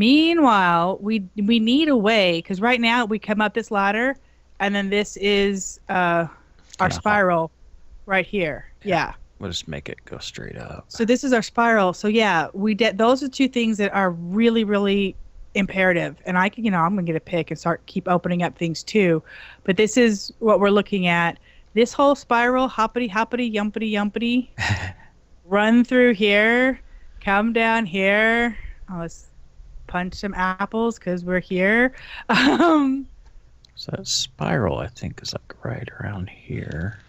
Meanwhile, we need a way, because right now we come up this ladder, and then this is our spiral right here. Yeah. We'll just make it go straight up. So this is our spiral. So yeah, we did. Those are two things that are really, really imperative. And I can, I'm gonna get a pick and keep opening up things too. But this is what we're looking at. This whole spiral, hoppity hoppity, yumpity yumpity, run through here, come down here. Oh, let's punch some apples because we're here. So that spiral, I think, is like right around here.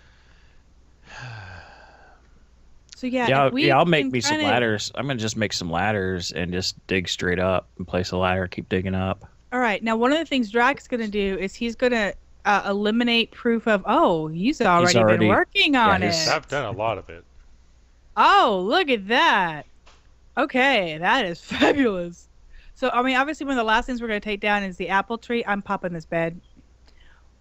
So yeah, I'll make me some ladders. I'm gonna just make some ladders and just dig straight up and place a ladder. Keep digging up. All right. Now, one of the things Drakk's gonna do is he's gonna eliminate proof of. Oh, he's already been working on it. I've done a lot of it. Oh, look at that. Okay, that is fabulous. So, I mean, obviously, one of the last things we're going to take down is the apple tree. I'm popping this bed.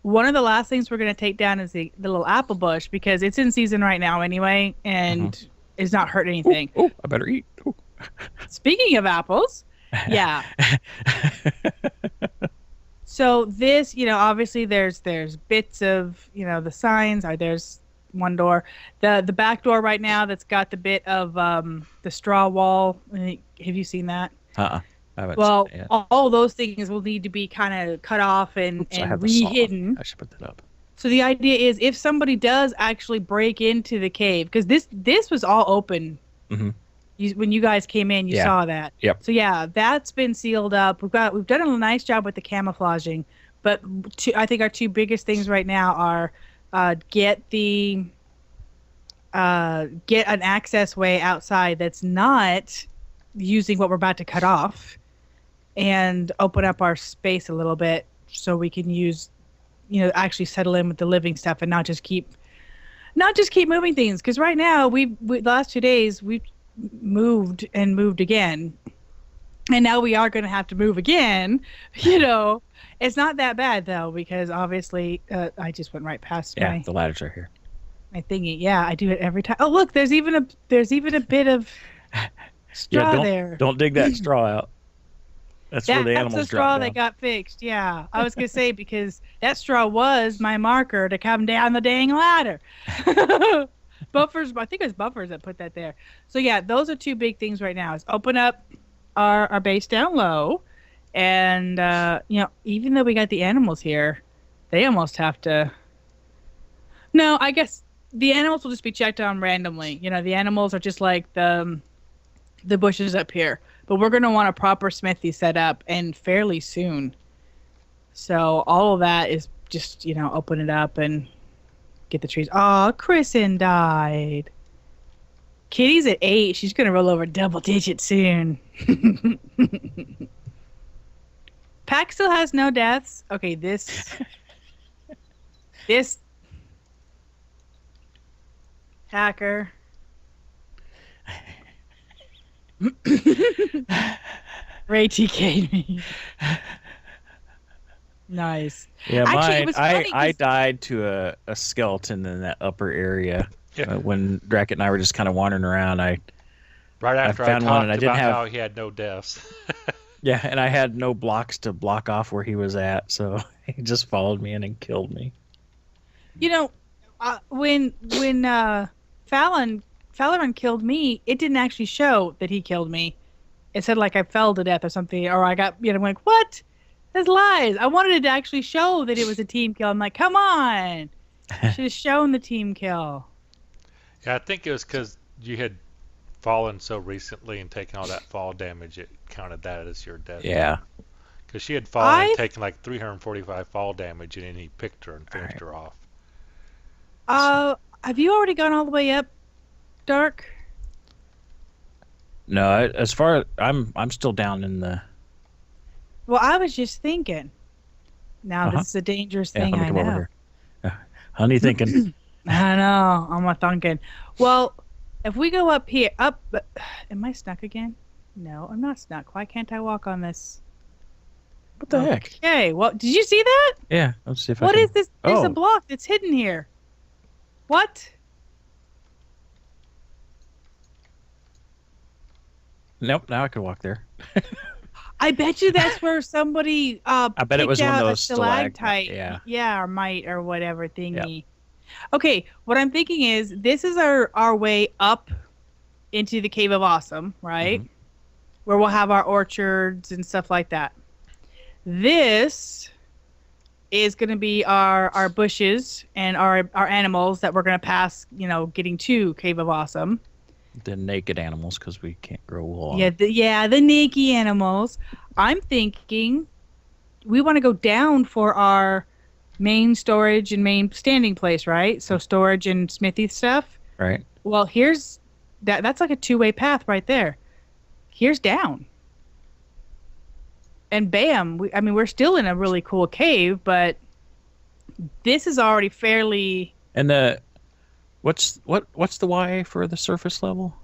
One of the last things we're going to take down is the little apple bush because it's in season right now anyway, and it's not hurting anything. Oh, I better eat. Ooh. Speaking of apples, yeah. So this, obviously there's bits of, the signs. There's one door. The back door right now that's got the bit of the straw wall. Have you seen that? Well, all those things will need to be kind of cut off and re-hidden. I should put that up. So the idea is if somebody does actually break into the cave, because this was all open. When you guys came in, you saw that. Yep. So yeah, that's been sealed up. We've done a nice job with the camouflaging, but I think our two biggest things right now are get an access way outside that's not using what we're about to cut off, and open up our space a little bit so we can use, actually settle in with the living stuff and not just keep moving things. Because right now the last 2 days we've moved and moved again, and now we are going to have to move again. It's not that bad though, because obviously I just went right past the ladders are here. My thingy. Yeah, I do it every time. Oh look, there's even a bit of straw there. Don't dig that straw out. That's where the animals drop down. That's the straw that got fixed. Yeah, I was gonna say because that straw was my marker to come down the dang ladder. Buffers, I think it was Buffers that put that there. So yeah, those are two big things right now: is open up our base down low, and even though we got the animals here, they almost have to. No, I guess the animals will just be checked on randomly. The animals are just like the bushes up here. But we're going to want a proper smithy set up and fairly soon. So all of that is just, open it up and get the trees. Oh, Kristen died. Kitty's at 8. She's going to roll over double digits soon. Pack still has no deaths. Okay, this hacker. Ray TK'd me. Nice. Yeah, actually, I died to a skeleton in that upper area when Drakkett and I were just kind of wandering around. Right after I found one, and I didn't have how he had no deaths. Yeah, and I had no blocks to block off where he was at, so he just followed me in and killed me. When Fallon killed me, it didn't actually show that he killed me. It said like I fell to death or something, or I got, I'm like, what? That's lies. I wanted it to actually show that it was a team kill. I'm like, come on. Should have shown the team kill. Yeah, I think it was because you had fallen so recently and taken all that fall damage, it counted that as your death. Yeah. Because she had fallen and taken like 345 fall damage, and then he picked her and finished her off. Have you already gone all the way up, Dark? No, as far as I'm still down in the. Well, I was just thinking. Now this is a dangerous thing. I know. Over here. Honey thinking. I know. I'm not thinking. Well, if we go up here, am I stuck again? No, I'm not stuck. Why can't I walk on this? What the heck? Okay. Well, did you see that? Yeah. Let's see if What is this? There's a block that's hidden here. What? Nope. Now I can walk there. I bet you that's where somebody I bet it was one of those stalactite. Yeah. Or mite or whatever thingy. Yep. Okay, what I'm thinking is this is our way up into the Cave of Awesome, right? Mm-hmm. Where we'll have our orchards and stuff like that. This is going to be our bushes and our animals that we're going to pass, getting to Cave of Awesome. The naked animals, because we can't grow wool on Yeah, the naked animals. I'm thinking we want to go down for our main storage and main standing place, right? So storage and smithy stuff. Right. Well, here's that's like a two-way path right there. Here's down. And bam, we're still in a really cool cave, but this is already fairly. And what's the Y for the surface level?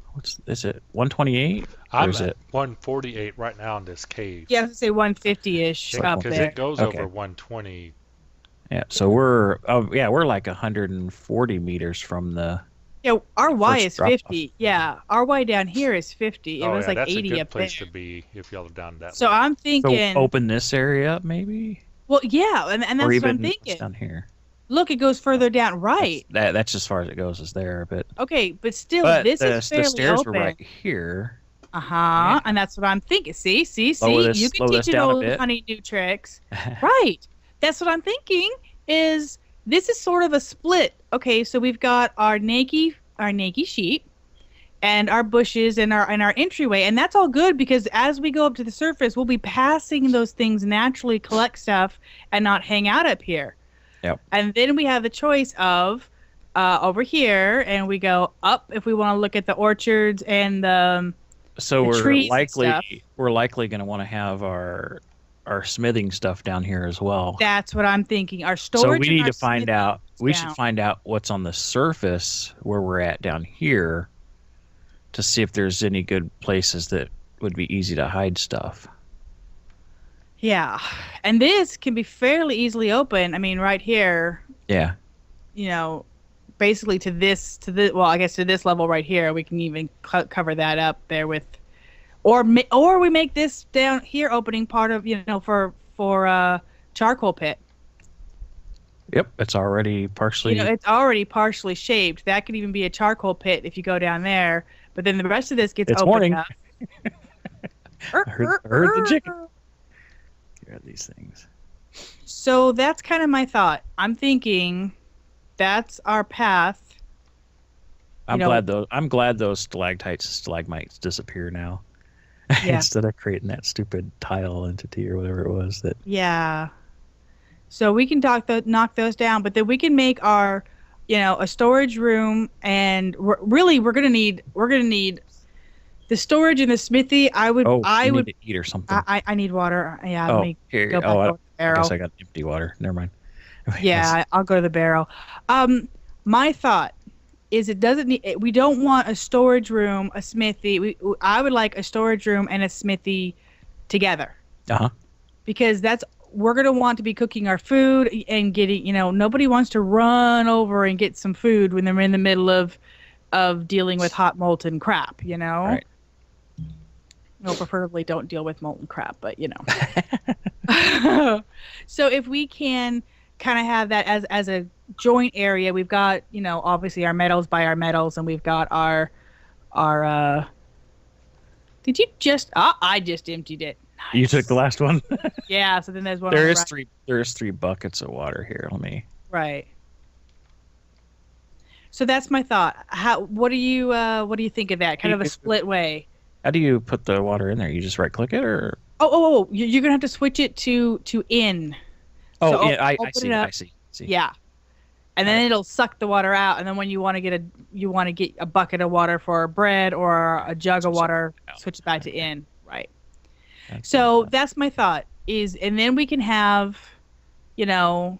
Is it 128? I'm at 148 right now in this cave. Yeah, I was gonna say 150-ish up there. Because it goes over 120. Yeah, so we're like 140 meters from the. Yeah, our Y is 50. Off. Yeah, our Y down here is 50. It was like that's 80 a good up place there. to be if y'all are down that So way. I'm thinking. So open this area up, maybe. Well, yeah, and that's what I'm thinking. Down here. Look, it goes further down, right? That's as far as it goes, is there, but. Okay, but still, this is fairly the stairs open. were right here. Yeah. And that's what I'm thinking. See, you can teach an old honey new tricks, right? That's what I'm thinking. Is this is sort of a split? Okay, so we've got our naked sheep, and our bushes and our entryway, and that's all good because as we go up to the surface, we'll be passing those things naturally, collect stuff, and not hang out up here. Yep. And then we have the choice of over here, and we go up if we want to look at the orchards and the. So the we're likely going to want to have our smithing stuff down here as well. That's what I'm thinking. Our storage. So we need to find out. We should find out what's on the surface where we're at down here, to see if there's any good places that would be easy to hide stuff. Yeah, and this can be fairly easily open. Right here. Yeah. Basically to this level right here, we can even cover that up there with, or we make this down here opening part of for charcoal pit. Yep, it's already partially. It's already partially shaped. That could even be a charcoal pit if you go down there. But then the rest of this gets opened up. I heard the chicken. Here are these things. So that's kind of my thought. I'm thinking that's our path. I'm glad those stalactites and stalagmites disappear now. Yeah. Instead of creating that stupid tile entity or whatever it was that. Yeah. So we can knock those down, but then we can make our, a storage room, and we're gonna need the storage and the smithy. I would need to eat or something. I need water. Yeah. Oh, let me here. go back over the barrel. I guess I got empty water. Never mind. Yeah, I'll go to the barrel. My thought is we don't want a storage room, a smithy. I would like a storage room and a smithy together. Uh-huh. Because we're going to want to be cooking our food and getting, nobody wants to run over and get some food when they're in the middle of dealing with hot molten crap, Right. Preferably don't deal with molten crap, but So if we can kind of have that as a joint area, we've got, obviously our metals by our metals, and we've got our did you just I just emptied it. Nice. You took the last one? Yeah, so then there's one. There is three buckets of water here. Right. So that's my thought. What do you think of that? Kind of a split way. How do you put the water in there? You just right click it, or? Oh! You're gonna have to switch it to in. Oh, so yeah, I see. Yeah, and then it'll suck the water out, and then when you want to get a bucket of water for bread or a jug of water, switch it back to in. Right. That's my thought and then we can have, the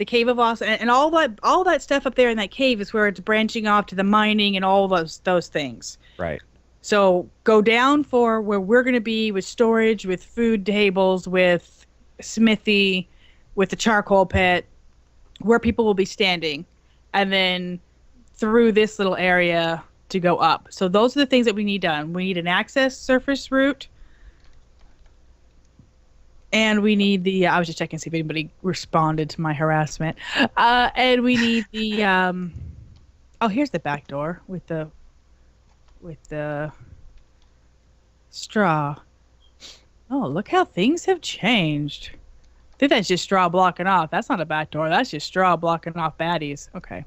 Cave of Awesome and all that stuff up there in that cave is where it's branching off to the mining and all those things. Right. So go down for where we're going to be with storage, with food tables, with smithy, with the charcoal pit, where people will be standing, and then through this little area to go up. So those are the things that we need done. We need an access surface route. And we need the. I was just checking to see if anybody responded to my harassment. And we need the. Oh, here's the back door with the straw. Oh, look how things have changed. I think that's just straw blocking off. That's not a back door. That's just straw blocking off baddies. Okay.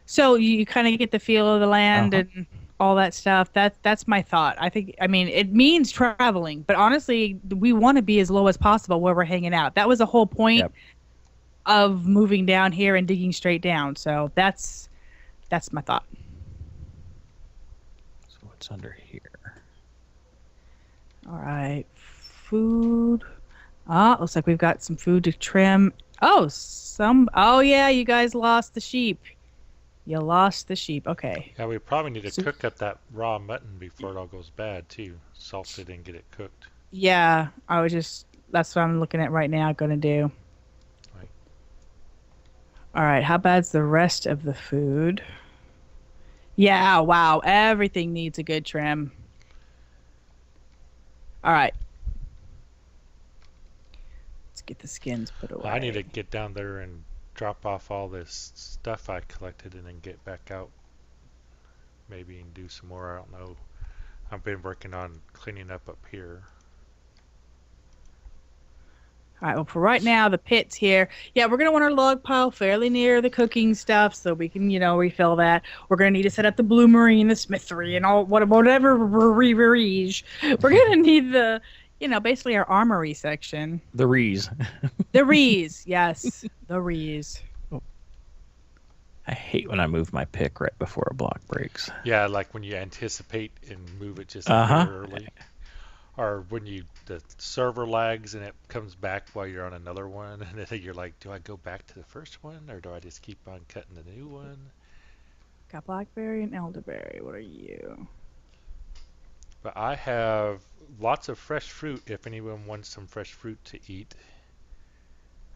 So you kind of get the feel of the land and all that stuff. That's my thought. I mean, it means traveling, but honestly, we want to be as low as possible where we're hanging out. That was the whole point of moving down here and digging straight down. So that's my thought. So what's under here? All right, food. Looks like we've got some food to trim. Oh yeah, you guys lost the sheep. You lost the sheep. Okay. Yeah, we probably need to cook up that raw mutton before it all goes bad too. Salt it and get it cooked. Yeah, that's what I'm looking at right now. Gonna do. Right. All right. How bad's the rest of the food? Yeah. Wow. Everything needs a good trim. All right. Let's get the skins put away. I need to get down there and drop off all this stuff I collected and then get back out. Maybe and do some more. I don't know. I've been working on cleaning up here. All right, well, for right now, the pit's here. Yeah, we're going to want our log pile fairly near the cooking stuff so we can, refill that. We're going to need to set up the bloomery and the smithery and whatever. We're going to need the, basically our armory section. The rees. The rees, yes. The rees. I hate when I move my pick right before a block breaks. Yeah, like when you anticipate and move it just a bit early. Or when the server lags and it comes back while you're on another one, and then you're like, do I go back to the first one, or do I just keep on cutting the new one? Got blackberry and elderberry. What are you? But I have lots of fresh fruit if anyone wants some fresh fruit to eat.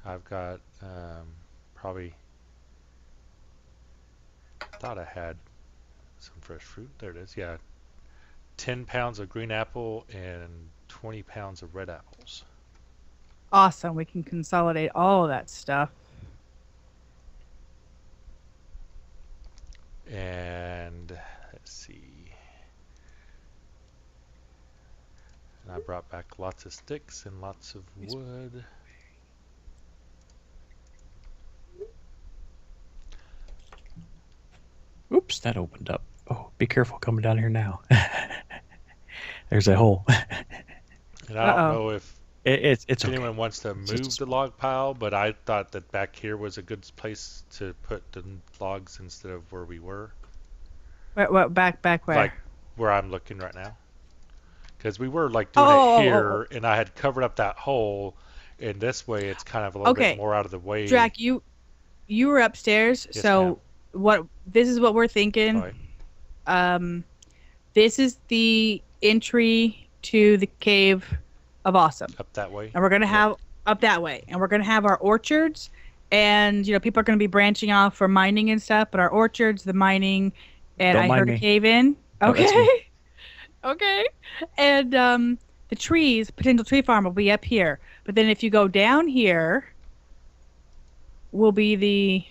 I've got probably, thought I had some fresh fruit. There it is. Yeah. 10 pounds of green apple and 20 pounds of red apples. Awesome. We can consolidate all of that stuff. And let's see. And I brought back lots of sticks and lots of wood. Oops, that opened up. Oh, be careful coming down here now. There's a hole. And I don't know if it's anyone wants to move the log pile, but I thought that back here was a good place to put the logs instead of where we were. What back where? Like where I'm looking right now. Because we were like doing it here, and I had covered up that hole, and this way it's kind of a little bit more out of the way. Drac, you were upstairs, yes, so this is what we're thinking. Right. This is the entry to the Cave of Awesome. Up that way. And we're gonna have up that way, and we're gonna have our orchards, and people are gonna be branching off for mining and stuff. But our orchards, the mining, and I heard a cave in. Okay. Okay. And the trees, potential tree farm will be up here. But then if you go down here, will be the.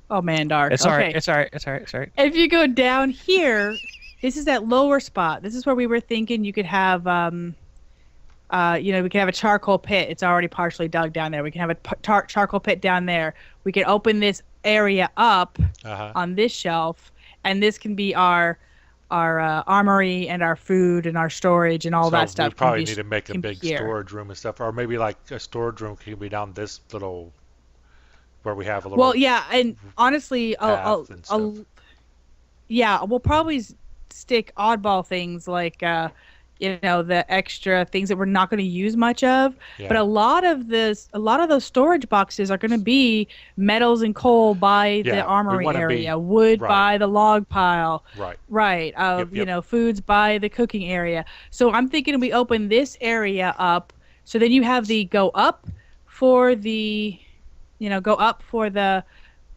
Oh man, dark. It's all right. It's all right. It's all right. It's all right. If you go down here, this is that lower spot. This is where we were thinking you could have, we could have a charcoal pit. It's already partially dug down there. We can have a charcoal pit down there. We can open this area up on this shelf, and this can be our armory and our food and our storage and all that stuff. We probably need to make a big storage room and stuff, or maybe like a storage room can be down this little. Where we have a little. Well, yeah, and honestly, we'll probably stick oddball things like, the extra things that we're not going to use much of. Yeah. But a lot of those storage boxes are going to be metals and coal by the armory area, wood by the log pile, right. Foods by the cooking area. So I'm thinking we open this area up, so then you have the go up for the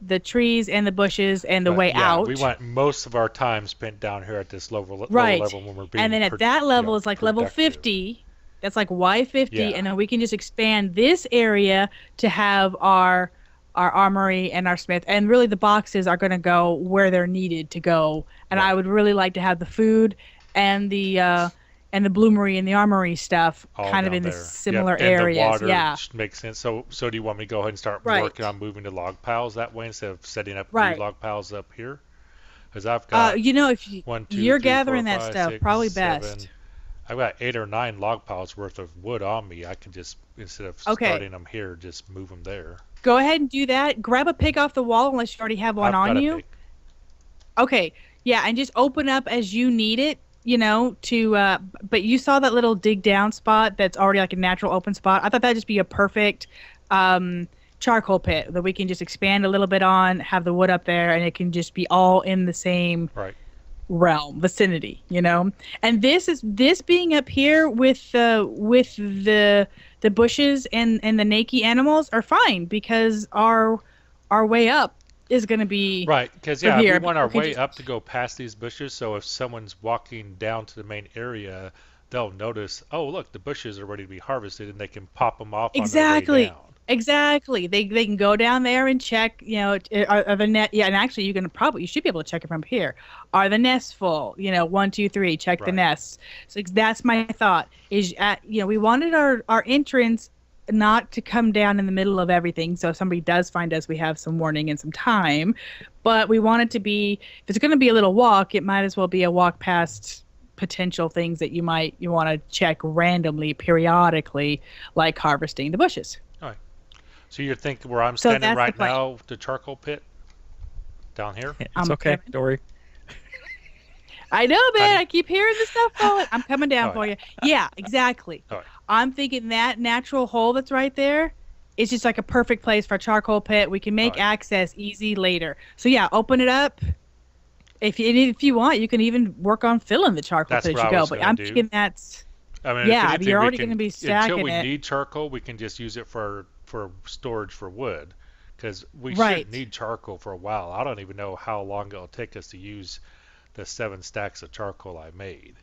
the trees and the bushes and the But, way out. we want most of our time spent down here at this lower Right. level when we're being And then at that level is like level productive. 50. That's like Y50, Yeah. and then we can just expand this area to have our armory and our smith, and really the boxes are going to go where they're needed to go. And Right. I would really like to have the food and the bloomery and the armory stuff All kind of down in the there. similar And areas. the water Yeah. makes sense. So do you want me to go ahead and start Right. working on moving the log piles that way instead of setting up Right. new log piles up here? Because I've got if 1, 2, you're 3, gathering 4, that 5, stuff, 6, probably 7. best. I've got 8 or 9 log piles worth of wood on me. I can just, instead of Okay. starting them here, just move them there. Go ahead and do that. Grab a pick off the wall unless you already have one I've on got a you. pick. Okay. Yeah, and just open up as you need it, to but you saw that little dig down spot that's already like a natural open spot. I thought that'd just be a perfect charcoal pit that we can just expand a little bit on, have the wood up there, and it can just be all in the same Right. vicinity, And this being up here with the bushes and the naked animals are fine because our way up is going to be Right, because from we here. want our We can way just- up to go past these bushes, so if someone's walking down to the main area, they'll notice, oh, look, the bushes are ready to be harvested, and they can pop them off on their way down. Exactly. They can go down there and check, are the net. Yeah, and actually, you should be able to check it from here. Are the nests full? 1, 2, 3. Check the Right. nests. So that's my thought. Is we wanted our entrance not to come down in the middle of everything. So if somebody does find us, we have some warning and some time. But we want it to be, if it's going to be a little walk, it might as well be a walk past potential things that you want to check randomly, periodically, like harvesting the bushes. So you're thinking where I'm So standing that's the right plan. now, the charcoal pit? Down here? It's okay. Don't worry. I know, man. Honey. I keep hearing this stuff going. I'm coming down for you. Yeah, exactly. All right. I'm thinking that natural hole that's right there is just like a perfect place for a charcoal pit. We can make All right. access easy later. So yeah, open it up. If you want, you can even work on filling the charcoal That's pit as what you I go. was But gonna I'm do. thinking that's I mean, Yeah, if anything, you're we already can- gonna be stacking until we it. need charcoal, we can just use it for storage for wood, because we Right. should need charcoal for a while. I don't even know how long it'll take us to use the 7 stacks of charcoal I made.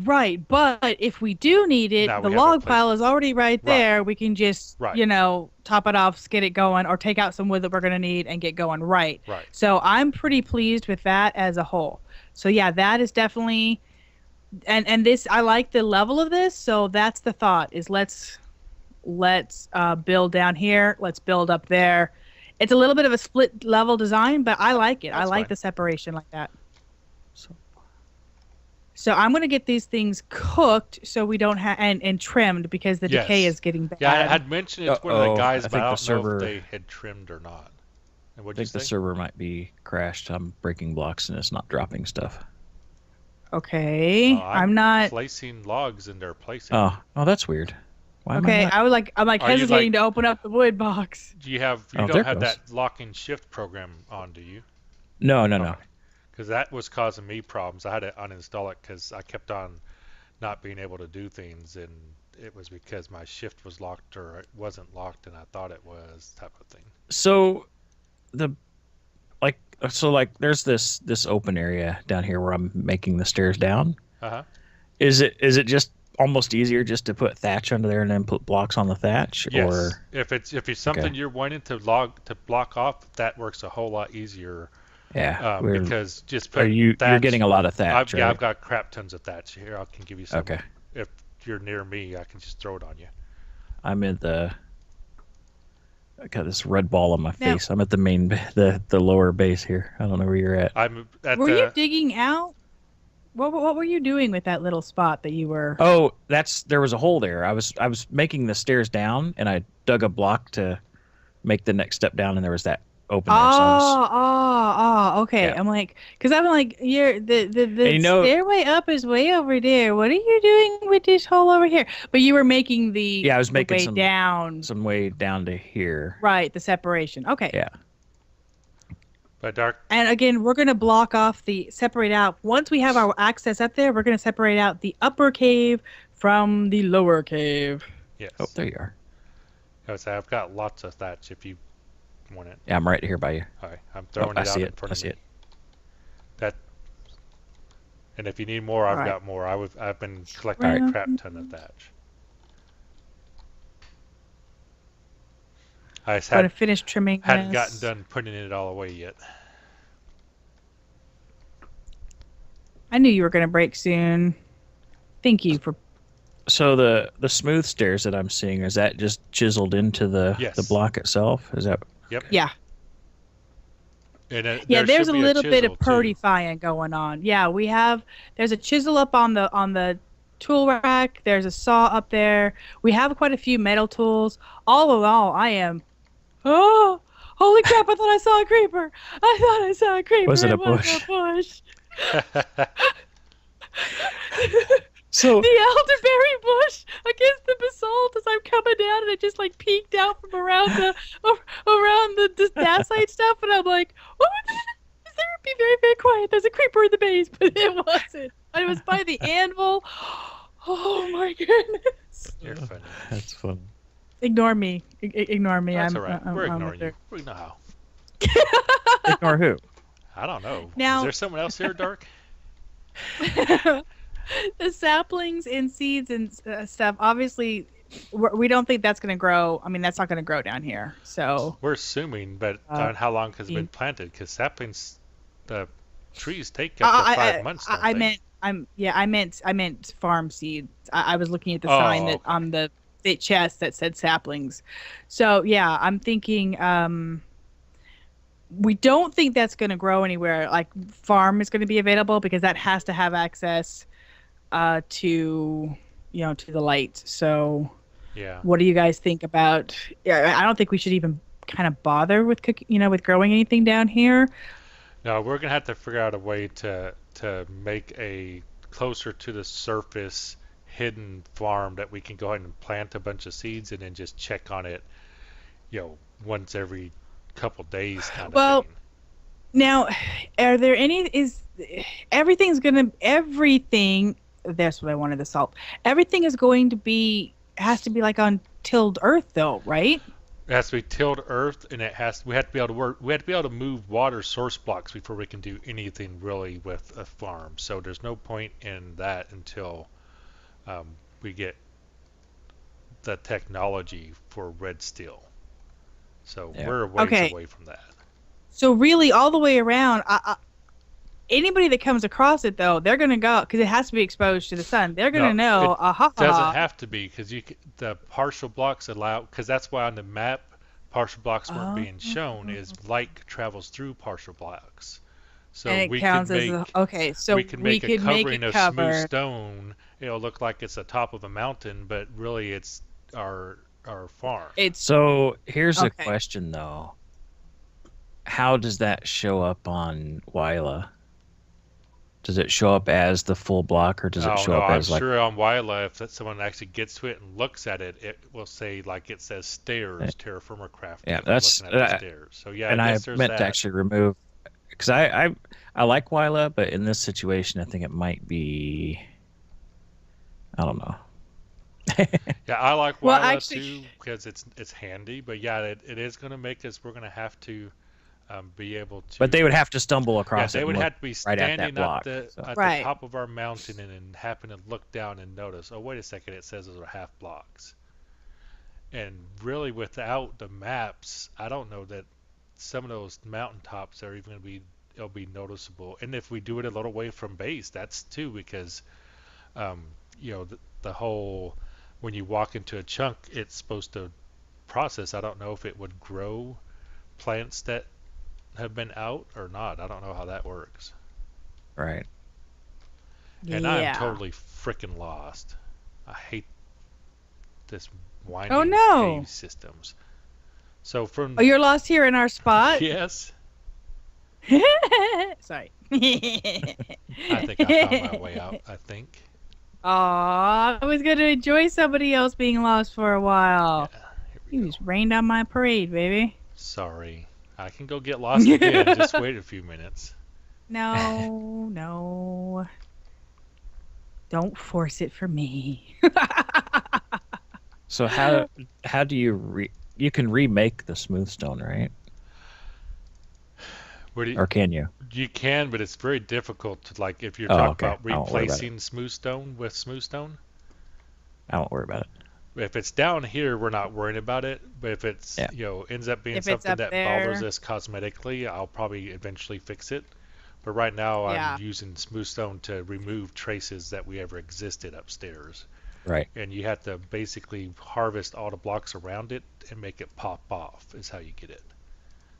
right. But if we do need it, Now the we have a log place pile to- is already right there. We can just Right. top it off, get it going, or take out some wood that we're gonna need and get going. Right. Right. So I'm pretty pleased with that as a whole. So yeah, that is definitely, and this, I like the level of this. So that's the thought, is let's build down here. Let's build up there. It's a little bit of a split level design, but I like it. I That's like fine. the separation like that. So I'm going to get these things cooked so we don't have, and trimmed because the Yes. decay is getting bad. Yeah, I had mentioned it's one of the Uh-oh. guys, I but I think don't the server- know if they had trimmed or not. And I what'd you think the say? server might be crashed. I'm breaking blocks and it's not dropping stuff. Okay. I'm not. placing logs in their placing. Oh, that's weird. Why am I Okay, not- I'm like Are you, hesitating like- to open up the wood box. Do you have? You Oh, there don't it have goes. that locking shift program on, do you? No. Because that was causing me problems. I had to uninstall it because I kept on not being able to do things, and it was because my shift was locked or it wasn't locked, and I thought it was, type of thing. So, there's this open area down here where I'm making the stairs down. Uh-huh. Is it just almost easier just to put thatch under there and then put blocks on the thatch? Yes. Or If it's something Okay. you're wanting to block off, that works a whole lot easier. yeah, Because just are put you're thatch, getting a lot of thatch, Yeah, right? I've got crap tons of thatch here. I can give you some. Okay. If you're near me, I can just throw it on you. I'm in I got this red ball on my Now- face. I'm at the main, the lower base here. I don't know where you're at. I'm at Were you digging out? What were you doing with that little spot that you were? Oh, there was a hole there. I was making the stairs down, and I dug a block to make the next step down, and there was that open there. So I was, Okay. Yeah. I'm like, because I'm like, the And you know- stairway up is way over there. What are you doing with this hole over here? But you were making the I was the making way some- down. some way down to here. Right, the separation. Okay. Yeah. But Dark. And again, we're going to block off separate out. Once we have our access up there, we're going to separate out the upper cave from the lower cave. Yes. Oh, there you are. I would say I've got lots of thatch. If you want it. Yeah, I'm right here by you. All right, I'm throwing it out in front of me. I see it. That. And if you need more, I've got more. I've been collecting a crap ton of thatch. I just hadn't finished trimming. Hadn't gotten done putting it all away yet. I knew you were going to break soon. Thank you for. So the smooth stairs that I'm seeing, is that just chiseled into the block itself? Is that? Yep. Yeah. And there's a little bit of purifying going on. Yeah, there's a chisel up on the tool rack. There's a saw up there. We have quite a few metal tools. All in all, oh, holy crap, I thought I saw a creeper. Was it a bush? So the elderberry bush against the basalt as I'm coming down, and it just like peeked out from around the dacite stuff, and I'm like, oh, be very, very quiet. There's a creeper in the base, but it wasn't. It was by the anvil. Oh my goodness. You're funny. That's fun. Ignore me. Ignore me. That's all right. We're ignoring you. We know how. Ignore who? I don't know. Now, is there someone else here, Dark? The saplings and seeds and stuff, obviously, we don't think that's going to grow. I mean, that's not going to grow down here. So we're assuming, but on how long has it been planted? Because saplings, the trees take up to 5 months. I meant farm seeds. I was looking at the sign that on the chest that said saplings. So yeah, I'm thinking. We don't think that's going to grow anywhere. Like farm is going to be available because that has to have access to the light. So yeah, what do you guys think about? Yeah, I don't think we should even kind of bother with with growing anything down here. No, we're gonna have to figure out a way to make a closer to the surface hidden farm that we can go ahead and plant a bunch of seeds and then just check on it, once every couple days kind of thing. Now, are there everything that's what I wanted to solve. Everything has to be like on tilled earth though, right? It has to be tilled earth, and we have to be able to move water source blocks before we can do anything really with a farm. So there's no point in that until we get the technology for red steel. So we're a ways away from that. So really, all the way around, anybody that comes across it, though, they're going to go, because it has to be exposed to the sun. They're going to know, it doesn't have to be, because the partial blocks allow, because that's why on the map, partial blocks weren't being shown, is light travels through partial blocks. So and it counts as we can make a covering of smooth stone. It'll look like it's the top of a mountain, but really it's our farm. So here's a question though. How does that show up on Wyla? Does it show up as the full block, or does it show up as I'm sure on Wyla, if someone actually gets to it and looks at it, it will say like it says stairs, TerraFirmaCrack. Yeah, that's stairs. So yeah, and I meant to actually remove, because I like Wyla, but in this situation, I think it might be. I don't know. Yeah, I like Wyla too because it's handy, but yeah, it is going to make us. We're going to have to be able to. But they would have to stumble across it. They would have to be standing at block, at the top of our mountain and happen to look down and notice. Oh, wait a second! It says those are half blocks. And really, without the maps, I don't know that some of those mountaintops are even going to be. It'll be noticeable. And if we do it a little way from base, that's too because, the whole. When you walk into a chunk, it's supposed to process. I don't know if it would grow plants that have been out or not. I don't know how that works. Right. And I'm totally freaking lost. I hate this winding cave systems. So from you're lost here in our spot? Yes. Sorry. I think I found my way out, I think. Aw, I was going to enjoy somebody else being lost for a while. Yeah, you just rained on my parade, baby. Sorry. I can go get lost again. Just wait a few minutes. No. Don't force it for me. So how do you you can remake the smooth stone, right? Or can you? You can, but it's very difficult to, like, if you're Oh, talking okay. about I won't worry about replacing smooth stone with smooth stone. I won't worry about it. If it's down here, we're not worrying about it. But if it's, Yeah. ends up being If it's something up that there. bothers us cosmetically, I'll probably eventually fix it. But right now, Yeah. I'm using smooth stone to remove traces that we ever existed upstairs. Right. And you have to basically harvest all the blocks around it and make it pop off, is how you get it.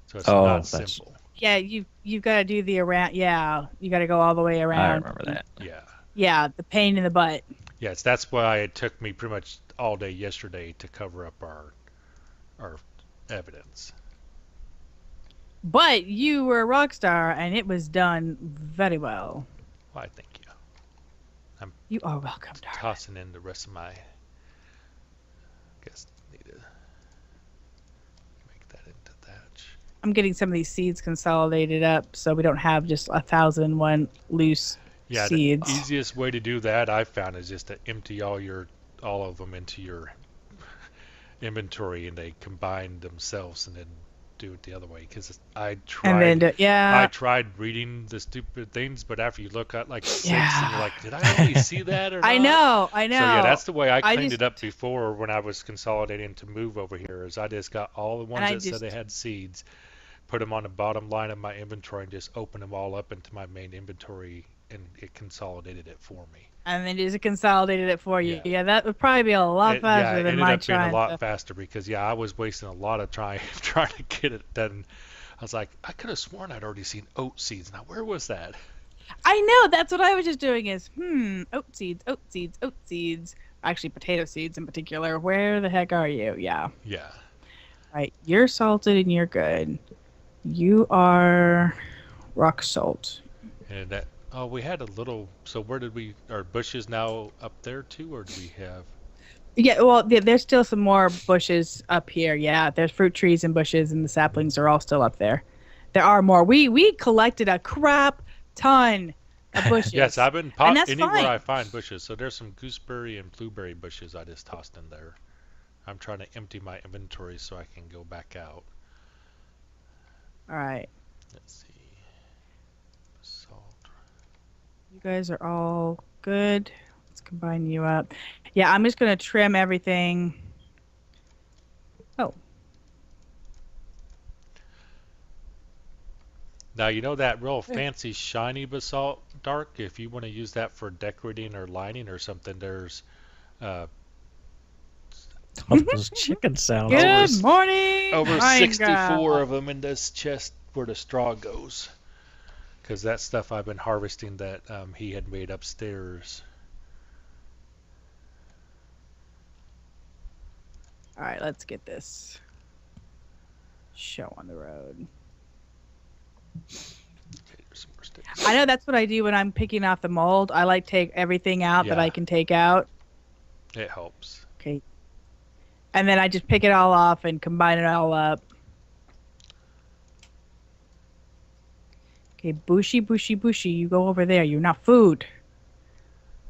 So it's not simple. Yeah, you've got to do the around. Yeah, you got to go all the way around. I remember that. Yeah. Yeah, the pain in the butt. Yes, that's why it took me pretty much all day yesterday to cover up our evidence. But you were a rock star, and it was done very well. Why, thank you. You are welcome, darling. Tossing in the rest of my. Guess need to make that into thatch. I'm getting some of these seeds consolidated up, so we don't have just 1,001 loose seeds. The easiest way to do that I found is just to empty all of them into your inventory, and they combine themselves, and then do it the other way. Because I tried reading the stupid things, but after you look at like 6, and you're like, did I really see that or not? I know. So yeah, that's the way I cleaned it up before when I was consolidating to move over here. Is I just got all the ones that said they had seeds, put them on the bottom line of my inventory, and just open them all up into my main inventory, and it consolidated it for me. And then it consolidated it for you. Yeah, that would probably be a lot faster than my trying. It ended up being a lot faster because I was wasting a lot of trying to get it done. I was like, I could have sworn I'd already seen oat seeds. Now where was that? I know, that's what I was just doing is oat seeds. Actually, potato seeds in particular. Where the heck are you? Yeah. Yeah. Right. You're salted and you're good. You are rock salt. And that. Oh, we had a little. So where did we? Are bushes now up there too, or do we have? Yeah, well, there's still some more bushes up here. Yeah, there's fruit trees and bushes, and the saplings are all still up there. There are more. We collected a crap ton of bushes. Yes, I've been anywhere fine. I find bushes. So there's some gooseberry and blueberry bushes I just tossed in there. I'm trying to empty my inventory so I can go back out. All right. Let's see. Salt. You guys are all good. Let's combine you up. Yeah, I'm just going to trim everything. Oh. Now, you know that real fancy shiny basalt, Dark? If you want to use that for decorating or lining or something, there's... those chicken sounds. Good morning. Over 64 of them in this chest where the straw goes. Because that stuff I've been harvesting that he had made upstairs. All right, let's get this show on the road. Okay, there's some more sticks. I know that's what I do when I'm picking off the mold. I like take everything out that I can take out. It helps. Okay. And then I just pick it all off and combine it all up. Okay, bushy, bushy, bushy. You go over there. You're not food.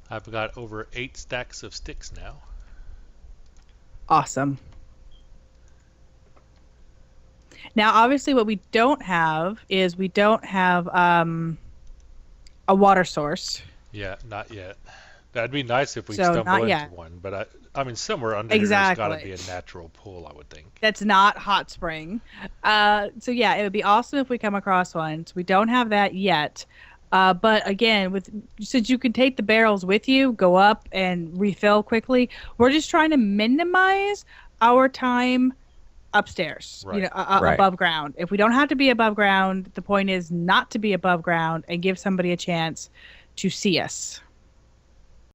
I've got over 8 stacks of sticks now. Awesome. Now, obviously, what we don't have is we don't have a water source. Yeah, not yet. That'd be nice if we stumble into one, but I mean, somewhere under here there's got to be a natural pool, I would think. That's not hot spring. So yeah, it would be awesome if we come across one. So we don't have that yet. But again, since you can take the barrels with you, go up and refill quickly. We're just trying to minimize our time upstairs, right. Above ground. If we don't have to be above ground, the point is not to be above ground and give somebody a chance to see us.